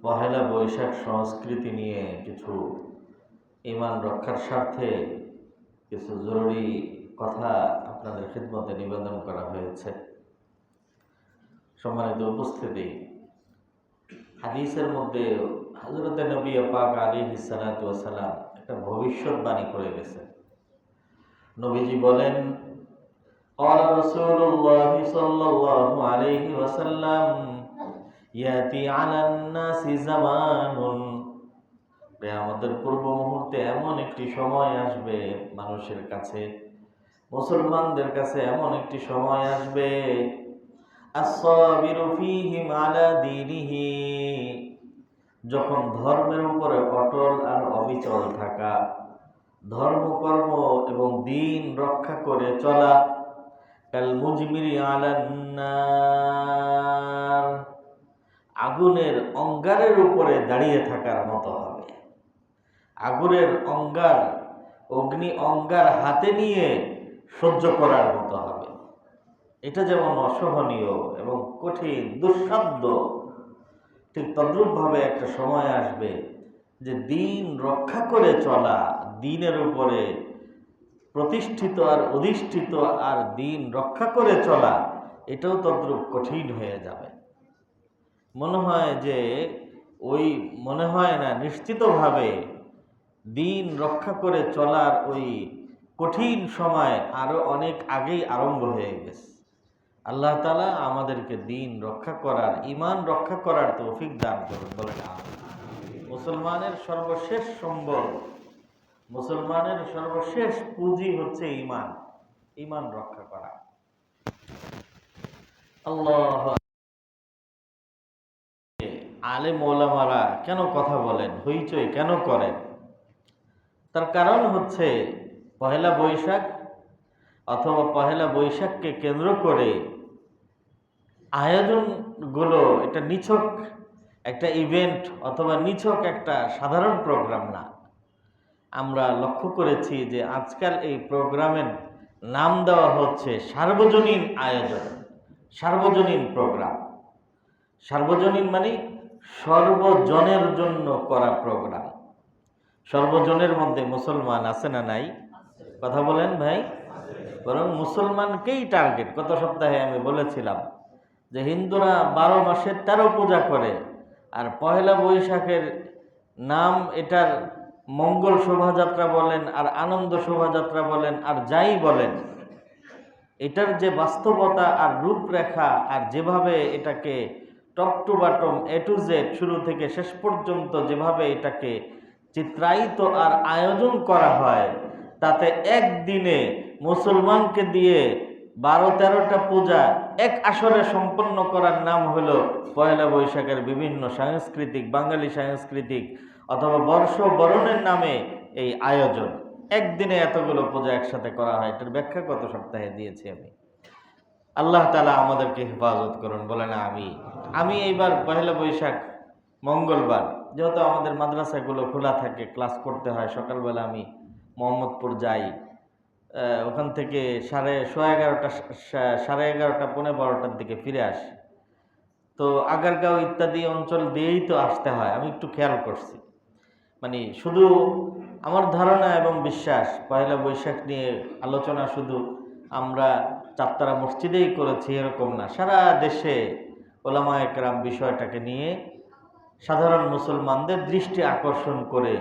পহেলা বৈশাখ সংস্কৃতি নিয়ে কিছু ঈমান রক্ষার স্বার্থে কিছু জরুরি কথা আপনাদের খিদমতে নিবেদন করা হয়েছে। সম্মানিত উপস্থিতি, হাদিসের মধ্যে হযরত নবী পাক আলাইহিস সালাতু ওয়াস সালাম একটা ভবিষ্যৎবাণী করে গেছে। নবীজি বলেন, قال رسول الله صلى الله عليه وسلم ইয়াতি আলান নাসি জামানুন, কিয়ামতের পূর্ব মুহূর্তে এমন একটি সময় আসবে মানুষের কাছে, মুসলমানদের কাছে এমন একটি সময় আসবে, আস-সাবিরু ফীহিম আলা দীনিহি, যখন ধর্মের উপরে অটল আর অবিচল থাকা, ধর্মকর্ম এবং দ্বীন রক্ষা করে চলা, কাল মুজমিরি আলান নার, আগুনের অঙ্গারের উপরে দাঁড়িয়ে থাকার মতো হবে। আগুনের অঙ্গার, অগ্নি অঙ্গার হাতে নিয়ে সহ্য করার মতো হবে। এটা যেমন অসহনীয় এবং কঠিন, দুঃসাধ্য, ঠিক তদ্রূপভাবে একটা সময় আসবে যে দ্বীন রক্ষা করে চলা, দ্বীনের উপরে প্রতিষ্ঠিত আর অধিষ্ঠিত আর দ্বীন রক্ষা করে চলা, এটাও তদ্রূপ কঠিন হয়ে যাবে। মনে হয় না, নিশ্চিতভাবে দ্বীন রক্ষা করে চলার ওই কঠিন সময় আরো অনেক আগেই আরম্ভ হয়ে গেছে। আল্লাহ তাআলা আমাদেরকে দ্বীন রক্ষা করার, ঈমান রক্ষা করার তৌফিক দান করুন, বলেন আমিন। মুসলমানের সর্বশেষ সম্বল, মুসলমানের সর্বশেষ পুঁজি হচ্ছে ঈমান, ঈমান রক্ষা করা। আল্লাহ, আলেম ওলামারা কেন কথা বলেন, হইচই কেন করেন? তার কারণ হচ্ছে পহেলা বৈশাখ অথবা পহেলা বৈশাখকে কেন্দ্র করে আয়োজনগুলো এটা নিছক একটা ইভেন্ট অথবা নিছক একটা সাধারণ প্রোগ্রাম না। আমরা লক্ষ্য করেছি যে আজকাল এই প্রোগ্রামের নাম দেওয়া হচ্ছে সার্বজনীন আয়োজন, সার্বজনীন প্রোগ্রাম। সার্বজনীন মানে সর্বজনের জন্য করা প্রোগ্রাম। সর্বজনের মধ্যে মুসলমান আছে না নাই? কথা বলেন ভাই। বরং মুসলমানকেই টার্গেট। গত সপ্তাহে আমি বলেছিলাম যে হিন্দুরা 12 মাসে 13 পূজা করে, আর পহেলা বৈশাখের নাম এটার মঙ্গল শোভাযাত্রা বলেন আর আনন্দ শোভাযাত্রা বলেন আর যাই বলেন, এটার যে বাস্তবতা আর রূপরেখা আর যেভাবে এটাকে top to bottom, A to Z, শুরু থেকে শেষ পর্যন্ত যেভাবে এটাকে চিত্রায়িত আর আয়োজন করা হয়, তাতে একদিনে মুসলমানকে দিয়ে 12-13টা পূজা এক আসরে সম্পন্ন করার নাম হলো পয়লা বৈশাখের বিভিন্ন সাংস্কৃতিক, বাঙালি সাংস্কৃতিক অথবা বর্ষবরণের নামে এই আয়োজন। একদিনে এতগুলো পূজা একসাথে করা হয়, এটার ব্যাখ্যা গত সপ্তাহে দিয়েছি আমি। আল্লাহ তাআলা আমাদেরকে হেফাজত করুন, বলেন আমি এইবার পহেলা বৈশাখ মঙ্গলবার, যেহেতু আমাদের মাদ্রাসাগুলো খোলা থাকে, ক্লাস করতে হয়, সকালবেলা আমি মোহাম্মদপুর যাই, ওখান থেকে 11:30 11:15 দিকে ফিরে আসি। তো আগারগাঁও ইত্যাদি অঞ্চল দিয়েই তো আসতে হয়, আমি একটু খেয়াল করছি। মানে শুধু আমার ধারণা এবং বিশ্বাস, পয়লা বৈশাখ নিয়ে আলোচনা শুধু আমরা চাত্তারা মসজিদেই করেছি এরকম না। সারা দেশে ওলামায়ে কেরাম বিষয়টাকে নিয়ে সাধারণ মুসলমানদের দৃষ্টি আকর্ষণ করে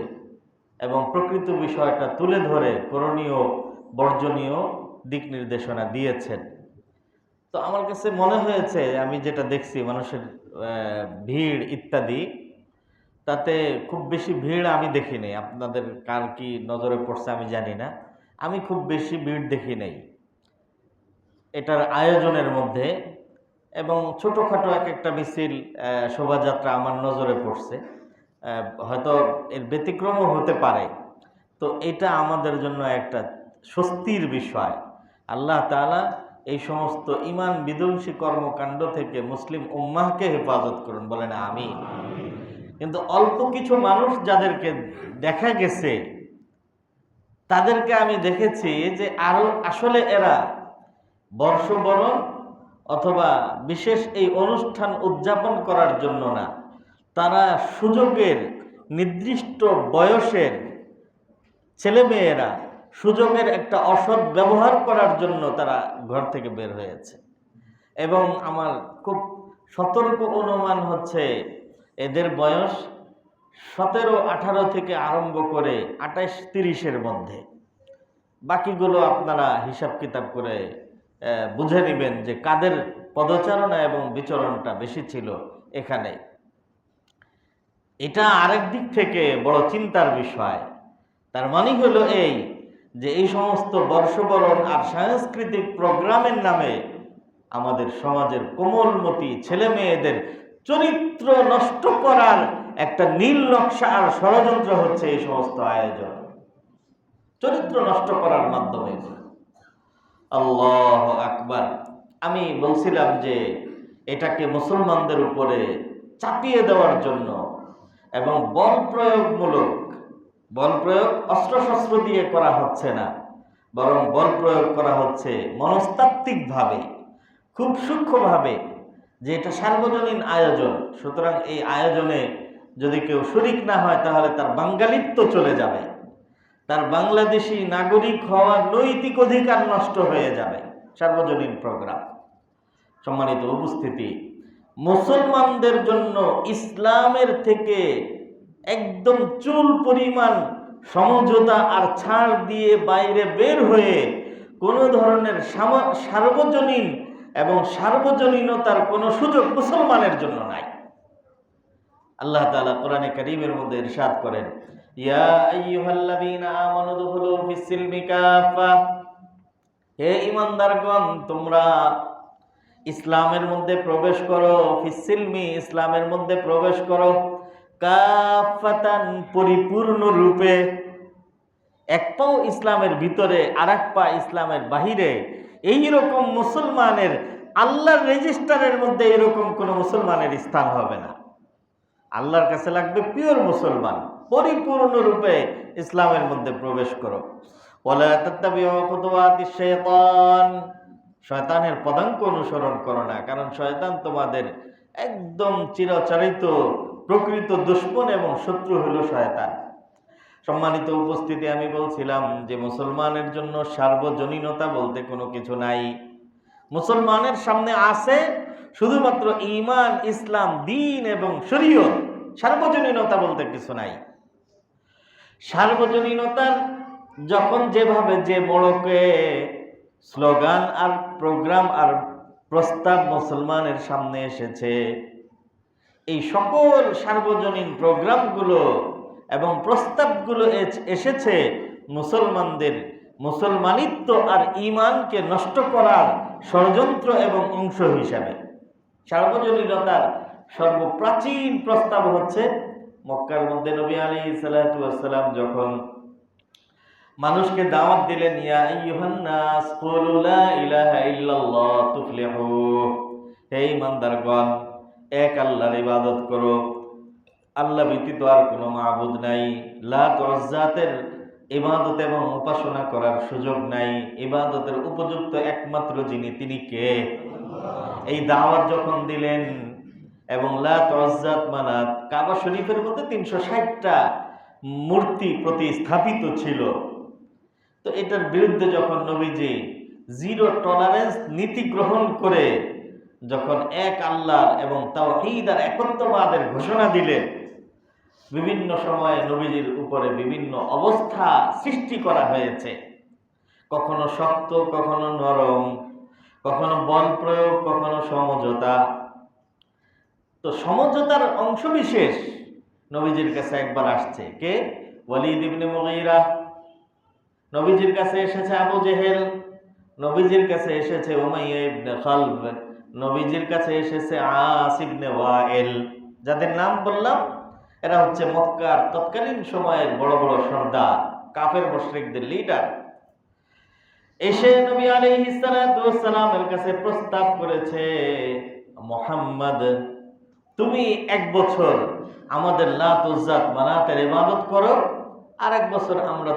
এবং প্রকৃত বিষয়টা তুলে ধরে করণীয় বর্জনীয় দিক নির্দেশনা দিয়েছেন। তো আমার কাছে মনে হয়েছে, আমি যেটা দেখছি মানুষের ভিড় ইত্যাদি, তাতে খুব বেশি ভিড় আমি দেখি নাই। আপনাদের কার কি নজরে পড়ছে আমি জানি না, আমি খুব বেশি ভিড় দেখি নাই এটার আয়োজনের মধ্যে। এবং ছোটোখাটো একটা মিছিল, শোভাযাত্রা আমার নজরে পড়ছে, হয়তো এর ব্যতিক্রমও হতে পারে। তো এটা আমাদের জন্য একটা স্বস্তির বিষয়। আল্লাহ তাআলা এই সমস্ত ঈমান বিধ্বংসী কর্মকাণ্ড থেকে মুসলিম উম্মাহকে হেফাজত করুন, বলেন আমিন। কিন্তু অল্প কিছু মানুষ যাদেরকে দেখা গেছে, তাদেরকে আমি দেখেছি যে আরো আসলে এরা বর্ষবরণ অথবা বিশেষ এই অনুষ্ঠান উদযাপন করার জন্য না, তারা সুযোগের নির্দিষ্ট বয়সের ছেলেমেয়েরা সুযোগের একটা অসৎ ব্যবহার করার জন্য তারা ঘর থেকে বের হয়েছে। এবং আমার খুব সতর্ক অনুমান হচ্ছে এদের বয়স 17-18 থেকে আরম্ভ করে 28-30-এর মধ্যে। বাকিগুলো আপনারা হিসাব কিতাব করে বুঝে নেবেন যে কাদের পদচারণা এবং বিচরণটা বেশি ছিল এখানে। এটা আরেক দিক থেকে বড় চিন্তার বিষয়। তার মানে হলো এই যে এই সমস্ত বর্ষবরণ আর সাংস্কৃতিক প্রোগ্রামের নামে আমাদের সমাজের কোমলমতি ছেলে মেয়েদের চরিত্র নষ্ট করার একটা নীল নকশা আর ষড়যন্ত্র হচ্ছে এই সমস্ত আয়োজন, চরিত্র নষ্ট করার মাধ্যমে। আল্লাহু আকবার। আমি বলছিলাম যে এটাকে মুসলমানদের উপরে চাপিয়ে দেওয়ার জন্য এবং বল প্রয়োগ অস্ত্রশস্ত্র দিয়ে করা হচ্ছে না, বরং বল প্রয়োগ করা হচ্ছে মনস্তাত্ত্বিকভাবে, খুব সূক্ষ্মভাবে, যে এটা সার্বজনীন আয়োজন। সুতরাং এই আয়োজনে যদি কেউ শরিক না হয় তাহলে তার বাঙালিত্ব চলে যাবে, তার বাংলাদেশি নাগরিক হওয়ার নৈতিক অধিকার নষ্ট হয়ে যাবে। সার্বজনীন প্রোগ্রাম। সম্মানিত উপস্থিতি, মুসলমানদের জন্য ইসলামের থেকে একদম চুল পরিমাণ সমঝোতা আর ছাড় দিয়ে বাইরে বের হয়ে কোনো ধরনের সার্বজনীন এবং সার্বজনীনতার কোনো সুযোগ মুসলমানের জন্য নাই। আল্লাহ তাআলা কোরআনে কারীমের মধ্যে ইরশাদ করেন, ইয়া আইয়ুহাল্লাযীনা আমানু দুখুলু ফিস-সিলমি কাফা, হে ঈমানদারগণ তোমরা ইসলামের মধ্যে প্রবেশ করো, ফিস-সিলমি ইসলামের মধ্যে প্রবেশ করো, কাফাতান পরিপূর্ণ রূপে। এক পাও ইসলামের ভিতরে আর এক পা ইসলামের বাহিরে, এইরকম মুসলমানের আল্লাহর রেজিস্টারের মধ্যে এরকম কোন মুসলমানের স্থান হবে না। আল্লাহর কাছে লাগবে পিওর মুসলমান, পরিপূর্ণ রূপে ইসলামের মধ্যে প্রবেশ করো। ওয়ালা তাত্তাবিউ খুতুওয়াতিশ শাইতান, শয়তানের পদাঙ্ক অনুসরণ করো না, কারণ শয়তান তোমাদের একদম চিরাচরিত প্রকৃত দুশমন এবং শত্রু হলো শয়তান। সম্মানিত উপস্থিতি, আমি বলছিলাম যে মুসলমানের জন্য সার্বজনীনতা বলতে কোনো কিছু নাই। মুসলমানের সামনে আছে শুধুমাত্র ঈমান, ইসলাম, দ্বীন এবং শরীয়ত। সার্বজনীনতা বলতে কিছু নাই। সার্বজনীনতার যখন যেভাবে যে মোড়কে স্লোগান আর প্রোগ্রাম আর প্রস্তাব মুসলমানের সামনে এসেছে, এই সকল সার্বজনীন প্রোগ্রামগুলো এবং প্রস্তাবগুলো এসেছে মুসলমানদের মুসলমানিত্ব আর ঈমানকে নষ্ট করার ষড়যন্ত্র এবং অংশ হিসাবে। সার্বজনীনতার সর্বপ্রাচীন প্রস্তাব হচ্ছে মক্কার মধ্যে নবী আলাইহিস সালাতু ওয়াস সালাম যখন মানুষকে দাওয়াত দিলেন, ইয়া আইয়ুহান নাস কুলু লা ইলাহা ইল্লাল্লাহ তুফলিহু, হে ঈমানদারগণ এক আল্লাহর ইবাদত করো, আল্লাহ ব্যতীত আর কোনো মাবুদ নাই, লাত উজ্জাতের ইবাদত এবং উপাসনা করার সুযোগ নাই, ইবাদতের উপযুক্ত একমাত্র যিনি তিনি কে? এই দাওয়াত যখন দিলেন এবং লাত উজ্জাত মানাত, কাবা শরীফের মধ্যে 360টা মূর্তি প্রতিস্থাপিত ছিল। তো এটার বিরুদ্ধে যখন নবীজি জিরো টলারেন্স নীতি গ্রহণ করে যখন এক আল্লাহ এবং তাওহীদ আর একত্ববাদের ঘোষণা দিলেন, বিভিন্ন সময়ে নবীজির উপরে বিভিন্ন অবস্থা সৃষ্টি করা হয়েছে, কখনো শক্ত, কখনো নরম, কখনো বল প্রয়োগ, কখনো সমঝোতা। তো সমঝোতার অংশবিশেষ নবীজির কাছে একবার আসছে কে? ওয়ালিদ ইবনে মুগীরা। নবীজির কাছে এসেছে আবু জেহেল, নবীজির কাছে এসেছে উমাইয়া ইবনে খালব, নবীজির কাছে এসেছে আস ইবনে ওয়াইল। যাদের নাম বললাম এরা হচ্ছে মক্কার তৎকালীন সময়ের বড় বড় সর্দার, কাফের মুশরিকদের লিডার। এসে নবী আলাইহিস সালাতু ওয়াস সালামের কাছে প্রস্তাব করেছে, মুহাম্মদ তুমি 1 বছর আমাদের লাত উজ্জাত মানাতের ইবাদত করো, আর 1 বছর আমরা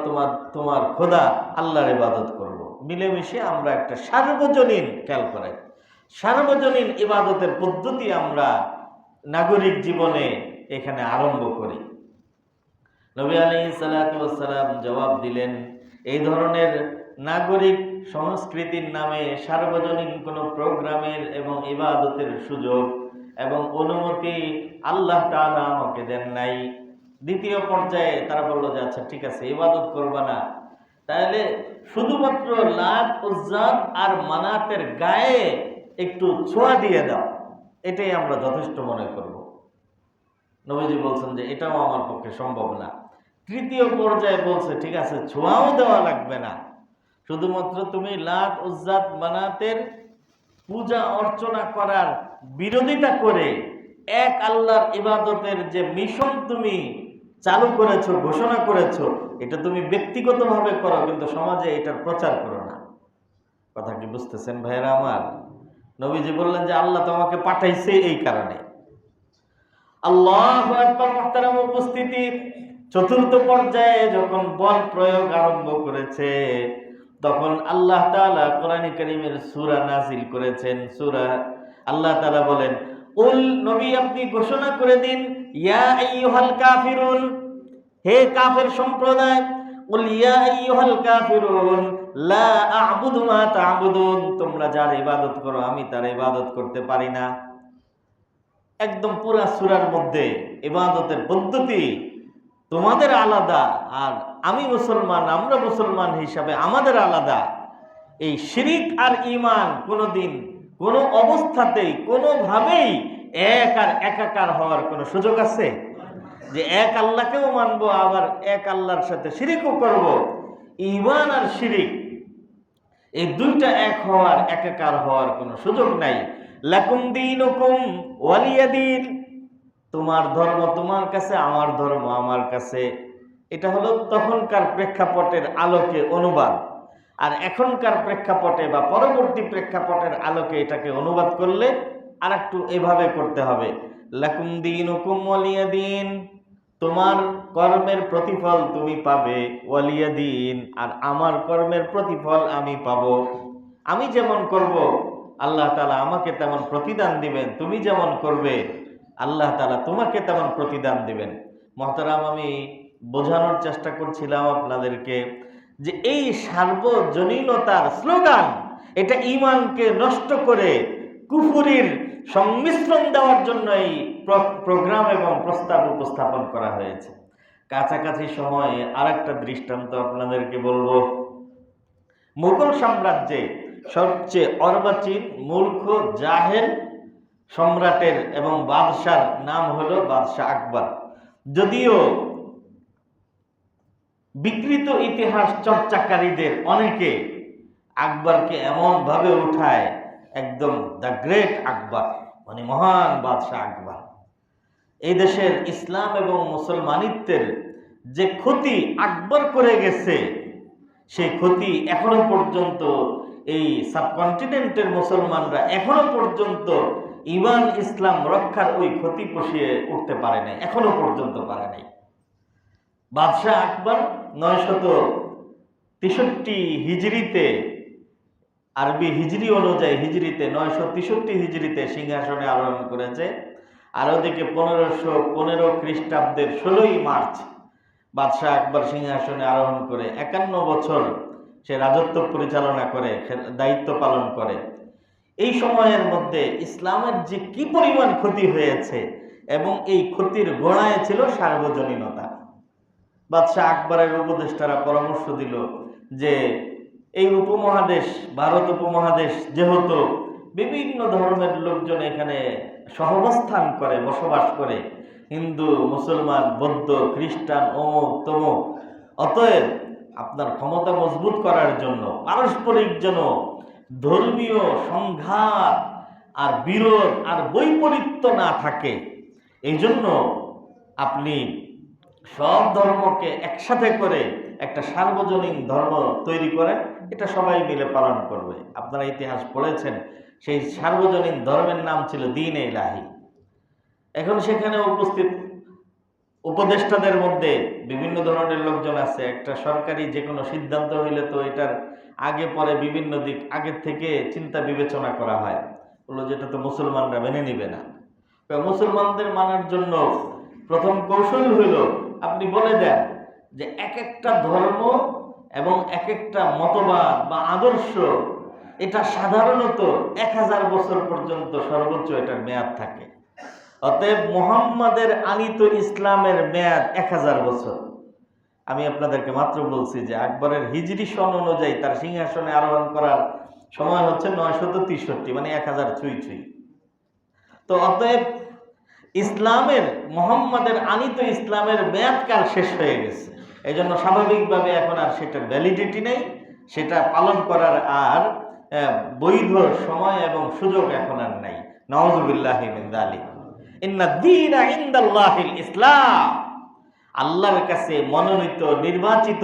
তোমার খোদা আল্লাহর ইবাদত করব। মিলেমিশে আমরা একটা সার্বজনীন, খেয়াল করাই, সার্বজনীন ইবাদতের পদ্ধতি আমরা নাগরিক জীবনে এখানে আরম্ভ করি। নবী আলাইহিস সালাতু ওয়াস সালাম জবাব দিলেন, এই ধরনের নাগরিক সংস্কৃতির নামে সার্বজনীন কোনো প্রোগ্রামের এবং ইবাদতের সুযোগ এবং অনুমতি আল্লাহ তাআলা আমাকে দেন নাই। দ্বিতীয় পর্যায়ে তারা বলল যে আচ্ছা ঠিক আছে, ইবাদত করবা না, তাহলে শুধুমাত্র লাত উজ্জাত আর মানাতের গায়ে একটু ছোঁয়া দিয়ে দাও, এটাই আমরা যথেষ্ট মনে করব। নবীজি বলছেন যে এটাও আমার পক্ষে সম্ভব না। তৃতীয় পর্যায়ে বলছে ঠিক আছে, ছোঁয়াও দেওয়া লাগবে না, শুধুমাত্র তুমি লাত উজ্জাত মানাতের পূজা অর্চনা করার বিরোধিতা করে এক আল্লাহর ইবাদতের যে মিশন তুমি চালু করেছো, ঘোষণা করেছো, এটা তুমি ব্যক্তিগতভাবে করো, কিন্তু সমাজে এটার প্রচার করো না। কথা কি বুঝতেছেন ভাইয়েরা আমার? নবীজি বললেন যে আল্লাহ তোমাকে পাঠাইছে এই কারণে। আল্লাহু আকবার। মুহতারাম উপস্থিতি, চতুর্থ পর্যায়ে যখন বল প্রয়োগ আরম্ভ করেছে, তখন আল্লাহ তাআলা কোরআনে কারীমের সূরা নাযিল করেছেন। সূরা আল্লাহ তাআলা বলেন, উল নবী আপনি ঘোষণা করে দিন, ইয়া আইয়ুহাল কাফিরুন, হে কাফের সম্প্রদায়, উল ইয়া আইয়ুহাল কাফিরুন লা আ'বুদু মা তা'বুদুন, তোমরা যার ইবাদত করো আমি তার ইবাদত করতে পারি না। একদম পুরা সূরার মধ্যে ইবাদতের পদ্ধতি তোমাদের আলাদা, আর আমি মুসলমান, আমরা মুসলমান হিসাবে আমাদের আলাদা। এই শিরিক আর ঈমান কোনোদিন কোনো অবস্থাতেই কোনোভাবেই এক আর একাকার হওয়ার কোনো সুযোগ আছে? যে এক আল্লাহকেও মানবো আবার এক আল্লাহর সাথে শিরিকও করব, ঈমান আর শিরিক এই দুইটা এক হওয়ার, একাকার হওয়ার কোনো সুযোগ নাই। লাকুম দীনুকুম ওয়ালিয়া দীন, তোমার ধর্ম তোমার কাছে, আমার ধর্ম আমার কাছে। এটা হলো তখনকার প্রেক্ষাপটের আলোকে অনুবাদ, আর এখনকার প্রেক্ষাপটে বা পরবর্তী প্রেক্ষাপটের আলোকে এটাকে অনুবাদ করলে আর একটু এভাবে করতে হবে, লাকুম দীনুকুম ওয়ালিয়া দীন, তোমার কর্মের প্রতিফল তুমি পাবে, ওয়ালিয়া দীন, আর আমার কর্মের প্রতিফল আমি পাবো। আমি যেমন করব আল্লাহ তাআলা আমাকে তেমন প্রতিদান দিবেন, তুমি যেমন করবে আল্লাহ তাআলা তোমাকে তেমন প্রতিদান দিবেন। মুহতারাম, আমি বোঝানোর চেষ্টা করছিলাম আপনাদেরকে যে এই সার্বজনীনতার স্লোগান, এটা ঈমানকে নষ্ট করে কুফরির সংমিশ্রণ দেওয়ার জন্য এই প্রোগ্রাম এবং প্রস্তাব উপস্থাপন করা হয়েছে। কাছাকাছি সময়ে আরেকটা দৃষ্টান্ত আপনাদেরকে বলবো। মুঘল সাম্রাজ্যে সবচেয়ে অর্বাচীন, মূর্খ, জাহেল সম্রাটের এবং বাদশার নাম হলো বাদশাহ আকবর। যদিও বিকৃত ইতিহাস চর্চাকারীদের অনেকে আকবরকে এমন ভাবে উঠায়, একদম দ্য গ্রেট আকবর, মানে মহান বাদশাহ আকবর। এই দেশের ইসলাম এবং মুসলমানিত্বের যে ক্ষতি আকবর করে গেছে, সেই ক্ষতি এখনো পর্যন্ত এই সাবকন্টিনেন্টের মুসলমানরা এখনো পর্যন্ত ঈমান ইসলাম রক্ষার ওই ক্ষতি পুষিয়ে উঠতে পারে নাই, এখনো পর্যন্ত পারে নাই। বাদশাহ আকবর 963 হিজরিতে, আরবি হিজরি অনুযায়ী হিজরিতে 963 হিজরিতে সিংহাসনে আরোহণ করেছে। আর ওদিকে 1515 খ্রিস্টাব্দের 16ই মার্চ বাদশাহ আকবর সিংহাসনে আরোহণ করে 51 বছর সে রাজত্ব পরিচালনা করে, দায়িত্ব পালন করে। এই সময়ের মধ্যে ইসলামের যে কি পরিমাণ ক্ষতি হয়েছে, এবং এই ক্ষতির গোড়ায় ছিল সার্বজনীনতা। বাদশাহ আকবরের উপদেষ্টারা পরামর্শ দিল যে এই উপমহাদেশ, ভারত উপমহাদেশ যেহেতু বিভিন্ন ধর্মের লোকজন এখানে সহাবস্থান করে, বসবাস করে, হিন্দু, মুসলমান, বৌদ্ধ, খ্রিস্টান, অমুক তমুক, অতএব আপনার ক্ষমতা মজবুত করার জন্য পারস্পরিক যেন ধর্মীয় সংঘাত আর বিরোধ আর বৈপরীত্য না থাকে, এই জন্য আপনি সব ধর্মকে একসাথে করে একটা সার্বজনীন ধর্ম তৈরি করেন, এটা সবাই মিলে পালন করবে। আপনারা ইতিহাস পড়েছেন, সেই সার্বজনীন ধর্মের নাম ছিল দ্বীন-এ ইলাহী। এখন সেখানে উপস্থিত উপদেষ্টাদের মধ্যে বিভিন্ন ধরনের লোকজন আছে। একটা সরকারি যে কোনো সিদ্ধান্ত হইলে তো এটার আগে পরে বিভিন্ন দিক আগের থেকে চিন্তা বিবেচনা করা হয়, বললো যেটা তো মুসলমানরা মেনে নিবে না। মুসলমানদের মানার জন্য প্রথম কৌশল হইল আপনি বলে দেন যে এক একটা ধর্ম এবং এক একটা মতবাদ বা আদর্শ এটা সাধারণত 1000 বছর পর্যন্ত সর্বোচ্চ এটার মেয়াদ থাকে। অতএব মুহাম্মাদের আনিত ইসলামের মেয়াদ 1000 বছর। আমি আপনাদেরকে মাত্র বলছি যে আকবরের হিজরি সন অনুযায়ী তার সিংহাসনে আরোহণ করার সময় হচ্ছে 963, মানে 1000 ছুঁই ছুঁই। তো অতএব ইসলামের, মুহাম্মাদের আনিত ইসলামের মেয়াদকাল শেষ হয়ে গেছে। এই জন্য স্বাভাবিকভাবে এখন আর সেটার ভ্যালিডিটি নেই, সেটা পালন করার আর বৈধ সময় এবং সুযোগ এখন আর নাই। নাউযুবিল্লাহি মিন যালিক। ইন্না দীনা ইনদাল্লাহিল ইসলাম। আল্লাহর কাছে মনোনীত, নির্বাচিত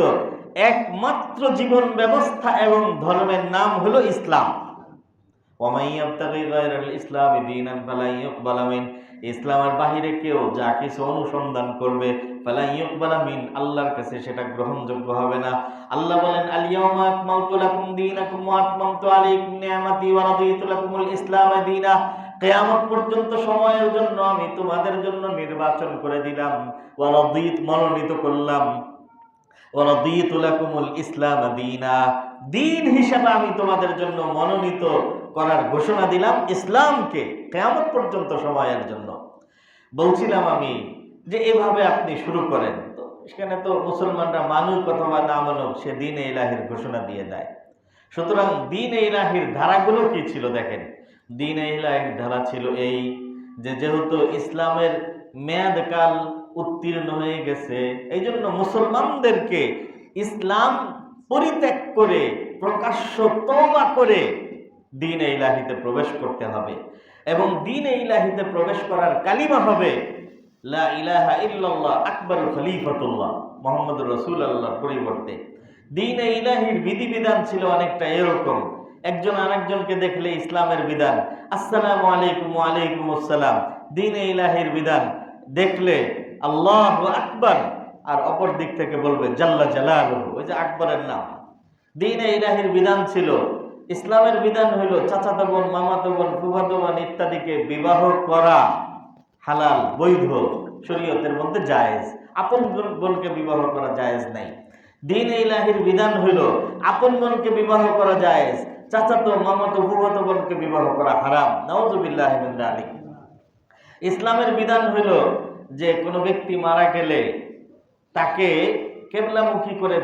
একমাত্র জীবন ব্যবস্থা এবং ধর্মের নাম হলো ইসলাম। ওয়ামান ইয়াবতাগি গায়রাল ইসলামি দীনান ফালা ইউকবালা মিন। ইসলামের বাহিরে কেউ যা কিছু অনুসন্ধান করবে, ফালা ইউকবালা মিন, আল্লাহর কাছে সেটা গ্রহণযোগ্য হবে না। আল্লাহ বলেন, আল ইয়াউমা আকমালতু লাকুম দীনাকুম ওয়া আতমামতু আলাইকুম নি'মাতি ওয়া রাদিতু লাকুমুল ইসলাম দীনা। কিয়ামত পর্যন্ত সময়ের জন্য আমি তোমাদের জন্য নির্বাচন করে দিলাম, ওয়া রাদিত, মনোনীত করলাম, ওয়া রাদিতু লাকুমুল ইসলাম দীনা, দিন হিসাবে আমি তোমাদের জন্য মনোনীত করার ঘোষণা দিলাম ইসলামকে কিয়ামত পর্যন্ত সময়ের জন্য। বলছিলাম আমি যে এভাবে আপনি শুরু করেন, তো সেখানে তো মুসলমানরা মানুক অথবা না মানুক, সে দ্বীন ইলাহির ঘোষণা দিয়ে দেয়। সুতরাং দ্বীন ইলাহির ধারাগুলো কি ছিল দেখেন। দ্বীন ইলাহির ধারা ছিল এই যে যেহেতু ইসলামের মেয়াদকাল উত্তীর্ণ হয়ে গেছে, এই জন্য মুসলমানদেরকে ইসলাম পরিত্যাগ করে প্রকাশ্য তওবা করে দ্বীন ইলাহিতে প্রবেশ করতে হবে। এবং দ্বীন ইলাহিতে প্রবেশ করার কালিমা হবে লা ইলাহা ইল্লাল্লাহ আকবরুল খলিফাতুল্লাহ মুহাম্মদুর রাসূলুল্লাহর পরিবর্তে। দ্বীন ইলাহির বিধিবিধান ছিল অনেকটা এরকম, একজন আরেকজনকে দেখলে ইসলামের বিধান আসসালামু আলাইকুম ওয়া আলাইকুম আসসালাম, দ্বীন ইলাহির বিধান দেখলে আল্লাহু আকবার, আর অপর দিক থেকে বলবে জাল্লা জালালুহু, ওই যে আকবরের নাম। দ্বীন ইলাহির বিধান ছিল, ইসলামের বিধান হইল চাচাতো বোন, মামাতো বোন, ফুফাতো বোন ইত্যাদিকে বিবাহ করা হালাল, বৈধ, শরীয়তের মধ্যে জায়েজ। আপন বোনকে বিবাহ করা জায়েজ নাই। দ্বীন ইলাহির বিধান হইল আপন বোনকে বিবাহ করা জায়েজ, চাচাতো, মামাতো, ফুফাতো বোনকে বিবাহ করা হারাম। নাউযুবিল্লাহি মিন যালিক। ইসলামের বিধান হইল যে কোনো ব্যক্তি মারা গেলে তাকে কিবলামুখী করে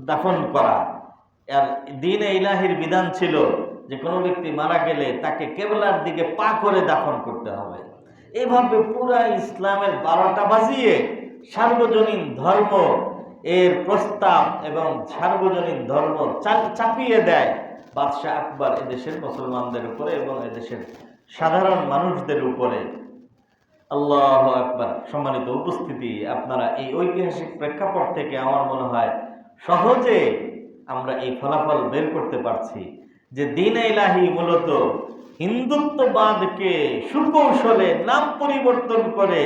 দাফন করা। আর দ্বীন ইলাহির বিধান ছিল যে কোনো ব্যক্তি মারা গেলে তাকে কিবলার দিকে পা করে দাফন করতে হবে। এইভাবে পুরা ইসলামের 12টা বাজিয়ে সার্বজনীন ধর্ম এর প্রস্তাব এবং সার্বজনীন ধর্ম চাপিয়ে দেয় বাদশাহ আকবর এদেশের মুসলমানদের উপরে এবং এদেশের সাধারণ মানুষদের উপরে। আল্লাহু আকবার। সম্মানিত উপস্থিতি, আপনারা এই ঐতিহাসিক প্রেক্ষাপট থেকে আমার মনে হয় সহজে আমরা এই ফলাফল বের করতে পারছি যে দ্বীন ইলাহি মূলত হিন্দুত্ববাদকে সুকৌশলে নাম পরিবর্তন করে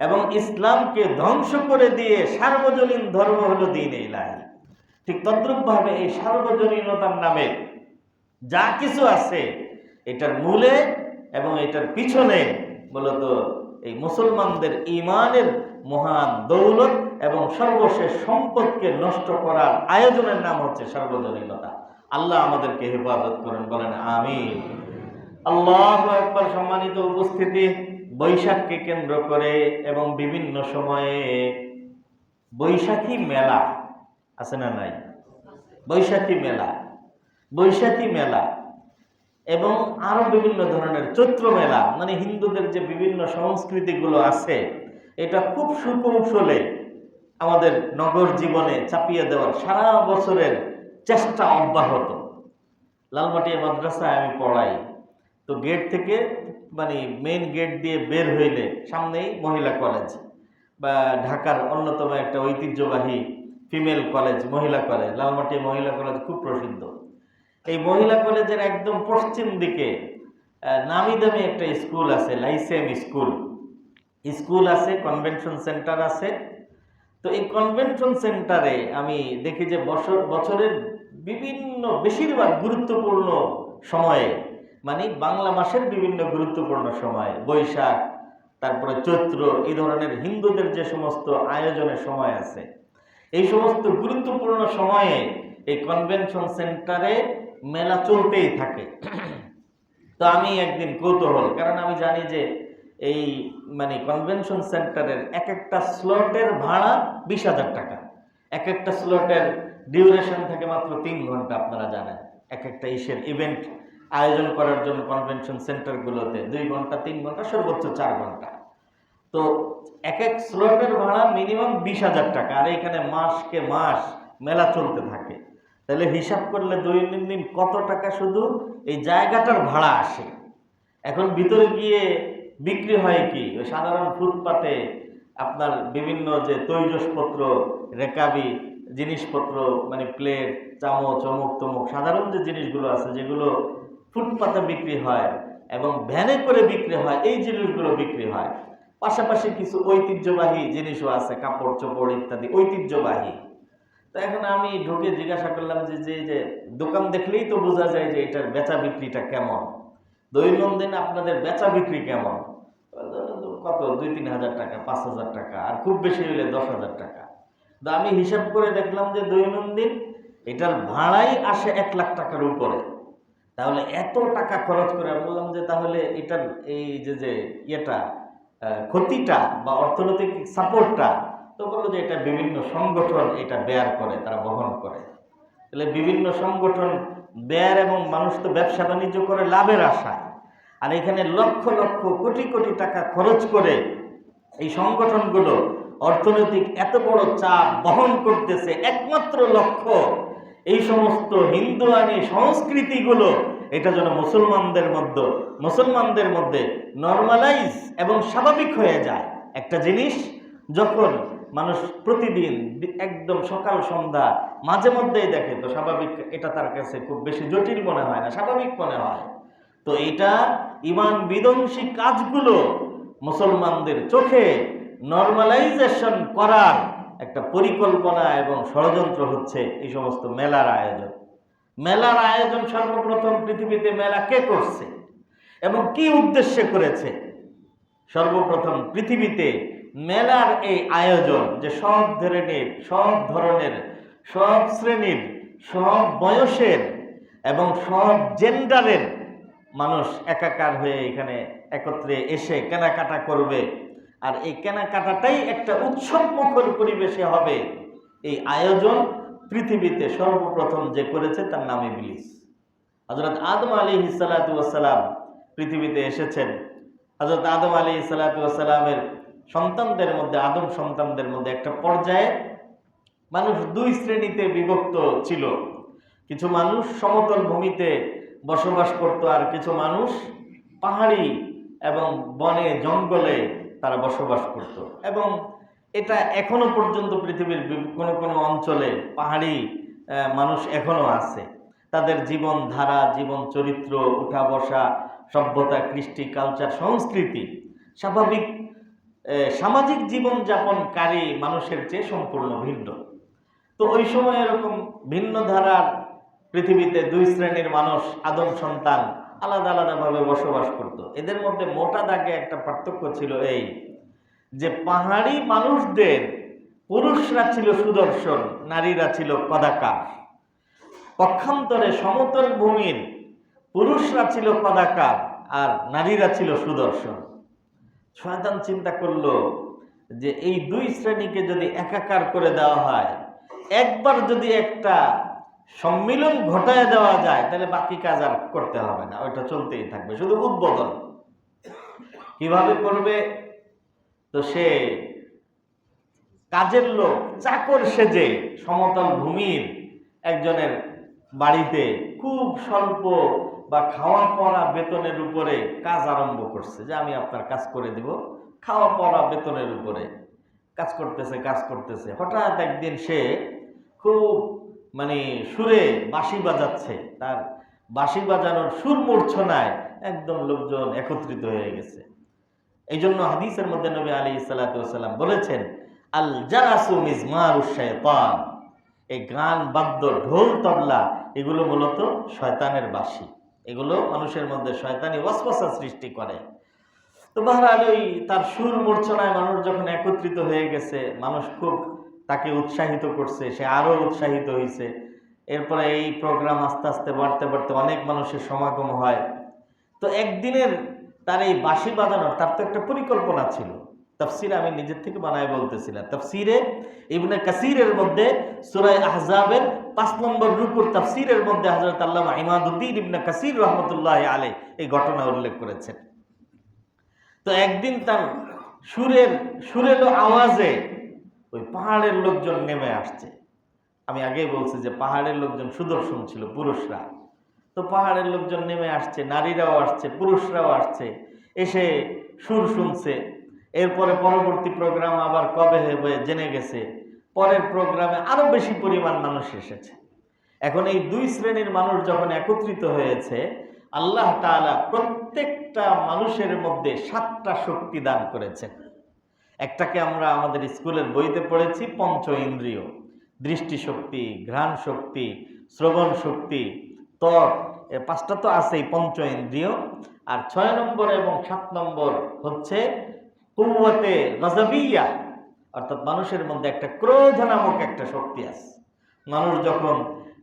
এবং ইসলামকে ধ্বংস করে দিয়ে সার্বজনীন ধর্ম হলো দ্বীন ইলাহি। ঠিক তদ্রূপভাবে এই সার্বজনীনতার নামে যা কিছু আছে এটার মূলে এবং এটার পিছনে মূলত এই মুসলমানদের ঈমানের মহান দৌলত এবং সর্বশেষ সম্পদকে নষ্ট করার আয়োজনের নাম হচ্ছে সার্বজনীনতা। আল্লাহ আমাদেরকে হেফাজত করেন, বলেন আমিন। আল্লাহু আকবার। সম্মানিত উপস্থিতি, বৈশাখকে কেন্দ্র করে এবং বিভিন্ন সময়ে বৈশাখী মেলা আছে না নাই? বৈশাখী মেলা এবং আরো বিভিন্ন ধরনের চৈত্র মেলা, মানে হিন্দুদের যে বিভিন্ন সংস্কৃতিগুলো আছে এটা খুব সুকৌশলে আমাদের নগর জীবনে চাপিয়ে দেওয়ার সারা বছরের চেষ্টা অব্যাহত। লালমাটিয়া মাদ্রাসায় আমি পড়াই, তো গেট থেকে মানে মেইন গেট দিয়ে বের হইলে সামনেই মহিলা কলেজ, বা ঢাকার অন্যতম একটা ঐতিহ্যবাহী ফিমেল কলেজ, মহিলা কলেজ, লালমাটিয়া মহিলা কলেজ খুব প্রসিদ্ধ। এই মহিলা কলেজের একদম পশ্চিম দিকে নামি দামি একটা স্কুল আছে, লাইসেম স্কুল আছে, কনভেনশন সেন্টার আছে। তো এই কনভেনশন সেন্টারে আমি দেখি যে বছরের বেশিরভাগ গুরুত্বপূর্ণ সময়ে, মানে বাংলা মাসের বিভিন্ন গুরুত্বপূর্ণ সময়ে, বৈশাখ, তারপরে চৈত্র, এই ধরনের হিন্দুদের যে সমস্ত আয়োজনের সময় আছে, এই সমস্ত গুরুত্বপূর্ণ সময়ে এই কনভেনশন সেন্টারে মেলা চলতেই থাকে। তো আমি একদিন কৌতূহল, কারণ আমি জানি যে এই কনভেনশন সেন্টারের এক একটা স্লটের ভাড়া 20,000 টাকা, এক একটা স্লটের ডিউরেশন থাকে মাত্র 3 ঘন্টা। আপনারা জানেন এক একটা ইভেন্ট আয়োজন করার জন্য কনভেনশন সেন্টারগুলোতে 2 ঘন্টা, 3 ঘন্টা, সর্বোচ্চ 4 ঘন্টা। তো এক এক স্লটের ভাড়া মিনিমাম 20,000 টাকা, আর এখানে মাসকে মাস মেলা চলতে থাকে। তাহলে হিসাব করলে দৈনন্দিন কত টাকা শুধু এই জায়গাটার ভাড়া আসে। এখন ভিতরে গিয়ে বিক্রি হয় কি, ওই সাধারণ ফুটপাতে আপনার বিভিন্ন যে তৈজসপত্র, রেকাবি জিনিসপত্র, প্লেট, চামচ, অমুক তমুক সাধারণ যে জিনিসগুলো আছে, যেগুলো ফুটপাতে বিক্রি হয় এবং ভ্যানে করে বিক্রি হয়, এই জিনিসগুলো বিক্রি হয়। পাশাপাশি কিছু ঐতিহ্যবাহী জিনিসও আছে, কাপড় চোপড় ইত্যাদি ঐতিহ্যবাহী। তো এখন আমি ঢুকে জিজ্ঞাসা করলাম যে দোকান দেখলেই তো বোঝা যায় যে এটার বেচা বিক্রিটা কেমন, দৈনন্দিন আপনাদের বেচা বিক্রি কেমন। কত 2-3 হাজার টাকা, 5,000 টাকা, আর খুব বেশি হলে 10,000 টাকা। তো আমি হিসাব করে দেখলাম যে দৈনন্দিন এটার ভাড়াই আসে 1 লাখ টাকার উপরে। তাহলে এত টাকা খরচ করে বললাম যে তাহলে এটার এই যে ইয়েটা, ক্ষতিটা বা অর্থনৈতিক সাপোর্টটা, তো বললো যে এটা বিভিন্ন সংগঠন এটা বেয়ার করে, তারা বহন করে। তাহলে বিভিন্ন সংগঠন বেয়ার, এবং মানুষ তো ব্যবসা বাণিজ্য করে লাভের আশায়, আর এখানে লক্ষ লক্ষ কোটি কোটি টাকা খরচ করে এই সংগঠনগুলো অর্থনৈতিক এত বড় চাপ বহন করতেছে। একমাত্র লক্ষ্য এই সমস্ত হিন্দুয়ানি সংস্কৃতিগুলো এটা যেন মুসলমানদের মধ্যে নর্মালাইজ এবং স্বাভাবিক হয়ে যায়। একটা জিনিস যখন মানুষ প্রতিদিন একদম সকাল সন্ধ্যা মাঝে মধ্যেই দেখে, তো স্বাভাবিক, এটা তার কাছে খুব বেশি জটিল মনে হয় না, স্বাভাবিক মনে হয়। তো এটা ঈমান বিধ্বংসী কাজগুলো মুসলমানদের চোখে নর্মালাইজেশন করার একটা পরিকল্পনা এবং ষড়যন্ত্র হচ্ছে এই সমস্ত মেলার আয়োজন। মেলার আয়োজন সর্বপ্রথম পৃথিবীতে মেলা কে করছে এবং কি উদ্দেশ্যে করেছে? সর্বপ্রথম পৃথিবীতে মেলার এই আয়োজন, যে সব ধরনের, সব শ্রেণীর, সব বয়সের এবং সব জেন্ডারের মানুষ একাকার হয়ে এখানে একত্রে এসে কেনাকাটা করবে, আর এই কেনাকাটাটাই একটা উৎসব মুখর পরিবেশে হবে। এই আয়োজন পৃথিবীতে সর্বপ্রথম যে করেছে তার নাম ইবলিস। হযরত আদম আলাইহিস সালাতু ওয়াস সালাম পৃথিবীতে এসেছেন। হযরত আদম আলাইহিস সালাতু ওয়াস সালামের আদম সন্তানদের মধ্যে একটা পর্যায়ে মানুষ 2 শ্রেণীতে বিভক্ত ছিল। কিছু মানুষ সমতল ভূমিতে বসবাস করত, আর কিছু মানুষ পাহাড়ি এবং বনে জঙ্গলে তারা বসবাস করত। এবং এটা এখনো পর্যন্ত পৃথিবীর কোনো অঞ্চলে পাহাড়ি মানুষ এখনো আছে। তাদের জীবনধারা, জীবন চরিত্র, উঠা বসা, সভ্যতা, কৃষ্টি, কালচার, সংস্কৃতি স্বাভাবিক সামাজিক জীবনযাপনকারী মানুষের চেয়ে সম্পূর্ণ ভিন্ন। তো ওই সময় এরকম ভিন্ন ধারার পৃথিবীতে 2 শ্রেণীর মানুষ, আদম সন্তান, আলাদা আলাদাভাবে বসবাস করত। এদের মধ্যে মোটা দাগে একটা পার্থক্য ছিল এই যে পাহাড়ি মানুষদের পুরুষরা ছিল সুদর্শন, নারীরা ছিল কদাকার। পক্ষান্তরে সমতল ভূমির পুরুষরা ছিল কদাকার আর নারীরা ছিল সুদর্শন। শয়তান চিন্তা করলো যে এই 2 শ্রেণীকে যদি একাকার করে দেওয়া হয়, একবার যদি একটা সম্মিলন ঘটায় দেওয়া যায়, তাহলে বাকি কাজ আর করতে হবে না, ওইটা চলতেই থাকবে, শুধু উদ্বোধন। কিভাবে করবে? তো সে কাজের লোক, চাকর সেজে সমতল ভূমির একজনের বাড়িতে খুব স্বল্প বা খাওয়া পড়া বেতনের উপরে কাজ আরম্ভ করছে, যে আমি আপনার কাজ করে দিব, খাওয়া পড়া বেতনের উপরে কাজ করতেছে। হঠাৎ একদিন সে খুব সুরে বাঁশি বাজাচ্ছে, তার বাঁশি বাজানোর সুর মূর্ছনায় একদম লোকজন একত্রিত হয়ে গেছে। এই জন্য হাদিসের মধ্যে নবী আলাইহিস সালাতু ওয়াস সালাম বলেছেন, আল জারাসু মিজমারুশ শাইতান, এই গান, বাদ্য, ঢোল, তবলা এগুলো মূলত শয়তানের বাঁশি। এগুলো মানুষের মধ্যে শয়তানি ওয়াসওয়াসা সৃষ্টি করে। তো বহরহাল ওই তার সুর মূর্ছনায় মানুষ যখন একত্রিত হয়ে গেছে, মানুষ খুব তাকে উৎসাহিত করছে, সে আরো উৎসাহিত হয়েছে। এরপরে এই প্রোগ্রাম আস্তে আস্তে বাড়তে বাড়তে অনেক মানুষের সমাগম হয়। তো একদিনের তার এই বাঁশি বাজানোর তার তো একটা পরিকল্পনা ছিল। তাফসিরে আমি নিজের থেকে বানায় বলতেছিলাম, তাফসিরে ইবনে কাসিরের মধ্যে সূরা আহজাবের 5 নম্বর রুকুর তাফসিরের মধ্যে হযরত আল্লামা ইমাদুদ্দিন ইবনে কাসির রাহমাতুল্লাহি আলাইহি এই ঘটনা উল্লেখ করেছেন। তো একদিন তার সুরেলো আওয়াজে ওই পাহাড়ের লোকজন নেমে আসছে। আমি আগেই বলছি যে পাহাড়ের লোকজন সুদর্শন ছিল, পুরুষরা। তো পাহাড়ের লোকজন নেমে আসছে, নারীরাও আসছে, পুরুষরাও আসছে, এসে সুর শুনছে। এরপরে পরবর্তী প্রোগ্রাম আবার কবে হবে জেনে গেছে, পরের প্রোগ্রামে আরো বেশি পরিমাণ মানুষ এসেছে। এখন এই দুই শ্রেণীর মানুষ যখন একত্রিত হয়েছে, আল্লাহ তাআলা প্রত্যেকটা মানুষের মধ্যে 7টা শক্তি দান করেছেন। একটাকে আমরা আমাদের স্কুলের বইতে পড়েছি, পঞ্চ ইন্দ্রিয়, দৃষ্টি শক্তি, ঘ্রাণ শক্তি, শ্রবণ শক্তি, ত্বক, এর 5টা তো আছেই পঞ্চ ইন্দ্রিয়। আর 6 নম্বর এবং 7 নম্বর হচ্ছে কুওয়াতে গজবিয়া, অর্থাৎ মানুষের মধ্যে একটা ক্রোধ নামক একটা শক্তি আছে। মানুষ যখন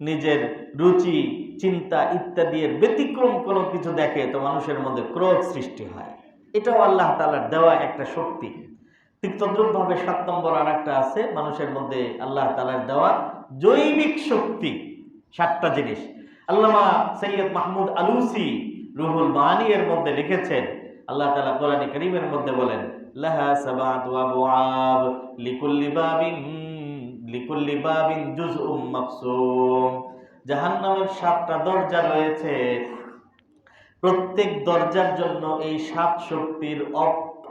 নিজের রুচি, চিন্তা ইত্যাদি এর ব্যতিক্রম কোনো কিছু দেখে, তো মানুষের মধ্যে ক্রোধ সৃষ্টি হয়। এটাও আল্লাহ তাআলার দেওয়া একটা শক্তি। ঠিক তদ্রুপভাবে 7 নম্বর আর একটা আছে মানুষের মধ্যে আল্লাহ তাআলার দেওয়া জৈবিক শক্তি। 7টা জিনিস আল্লামা সৈয়দ মাহমুদ আলুসি রুহুল মানি এর মধ্যে লিখেছেন। আল্লাহ তাআলা কোরআনে কারীমের মধ্যে বলেন, লাহা সাবাতু আবওয়াব লিকুল্লি বাবিন জুজউম মাকসুম। জাহান্নামের 7টা দরজা রয়েছে, প্রত্যেক দরজার জন্য এই 7 শক্তির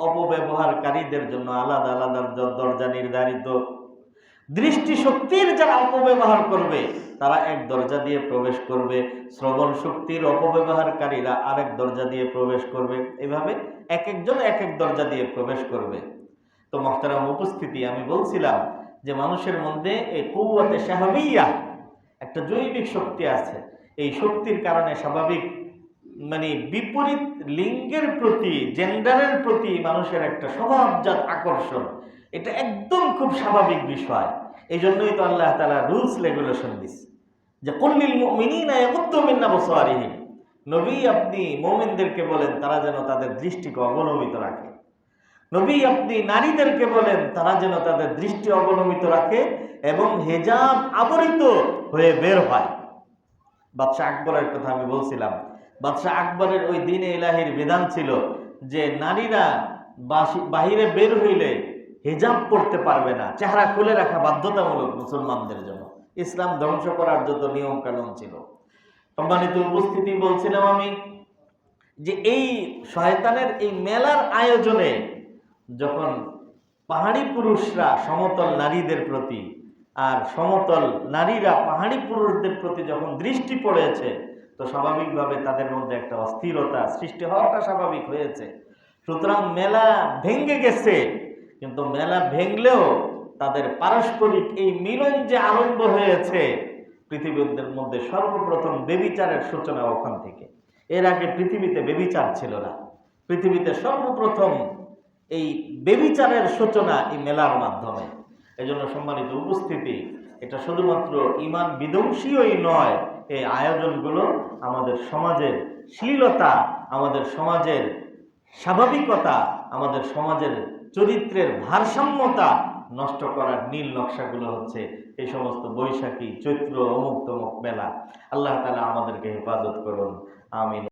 অপব্যবহারকারীদের জন্য আলাদা আলাদা দরজা নির্ধারিত। দৃষ্টি শক্তির যারা অপব্যবহার করবে তারা এক দরজা দিয়ে প্রবেশ করবে, শ্রবণ শক্তির অপব্যবহারকারীরা আরেক দরজা দিয়ে প্রবেশ করবে। এভাবে এক একজন এক এক দরজা দিয়ে প্রবেশ করবে। তো মুহতারাম উপস্থিতি, আমি বলছিলাম যে মানুষের মধ্যে এই কুওয়াতে শাহবিয়া, একটা জৈবিক শক্তি আছে। এই শক্তির কারণে স্বাভাবিক বিপরীত লিঙ্গের প্রতি, জেন্ডারের প্রতি মানুষের একটা স্বভাবজাত আকর্ষণ, এটা একদম খুব স্বাভাবিক বিষয়। এই জন্যই তো আল্লাহ তাআলা রুলস রেগুলেশন দিচ্ছে যে কুল্লিল মুমিনিনা ইয়াগুদ্দু মিন আবসারিহিম। নবী আপনি মুমিনদেরকে বলেন তারা যেন তাদের দৃষ্টিকে অবনমিত রাখে। নবী আপনি নারীদেরকে বলেন তারা যেন তাদের দৃষ্টি অবনমিত রাখে এবং হিজাব আবরিত হয়ে বের হয়। বাদশাহ আকবরের কথা আমি বলছিলাম। বাদশাহ আকবরের ওই দ্বীনে ইলাহির বিধান ছিল যে নারীরা বাহিরে বের হইলে হিজাব পড়তে পারবে না, চেহারা খুলে রাখা বাধ্যতামূলক মুসলমানদের জন্য। ইসলাম ধ্বংস করার যত নিয়ম কানুন ছিল। সম্মানিত উপস্থিতি, বলছিলাম আমি যে এই শয়তানের এই মেলার আয়োজনে যখন পাহাড়ি পুরুষরা সমতল নারীদের প্রতি আর সমতল নারীরা পাহাড়ি পুরুষদের প্রতি যখন দৃষ্টি পড়েছে, তো স্বাভাবিকভাবে তাদের মধ্যে একটা অস্থিরতা সৃষ্টি হওয়াটা স্বাভাবিক হয়েছে। সুতরাং মেলা ভেঙে গেছে, কিন্তু মেলা ভেঙলেও তাদের পারস্পরিক এই মিলন যে আরম্ভ হয়েছে, পৃথিবীর মধ্যে সর্বপ্রথম বেবিচারের সূচনা ওখান থেকে। এর আগে পৃথিবীতে বেবিচার ছিল না। পৃথিবীতে সর্বপ্রথম এই বেবিচারের সূচনা এই মেলার মাধ্যমে। এজন্য সম্মানিত উপস্থিতি, এটা শুধুমাত্র ঈমান বিধ্বংসীই নয়, এই আয়োজনগুলো আমাদের সমাজের শ্লীলতা, আমাদের সমাজের স্বাভাবিকতা, আমাদের সমাজের চরিত্রের ভারসাম্যতা নষ্ট করার নীল নকশাগুলো হচ্ছে এই সমস্ত বৈশাখী, চৈত্র, অমুক তমুক মেলা। আল্লাহ তাআলা আমাদেরকে হেফাজত করুন, আমিন।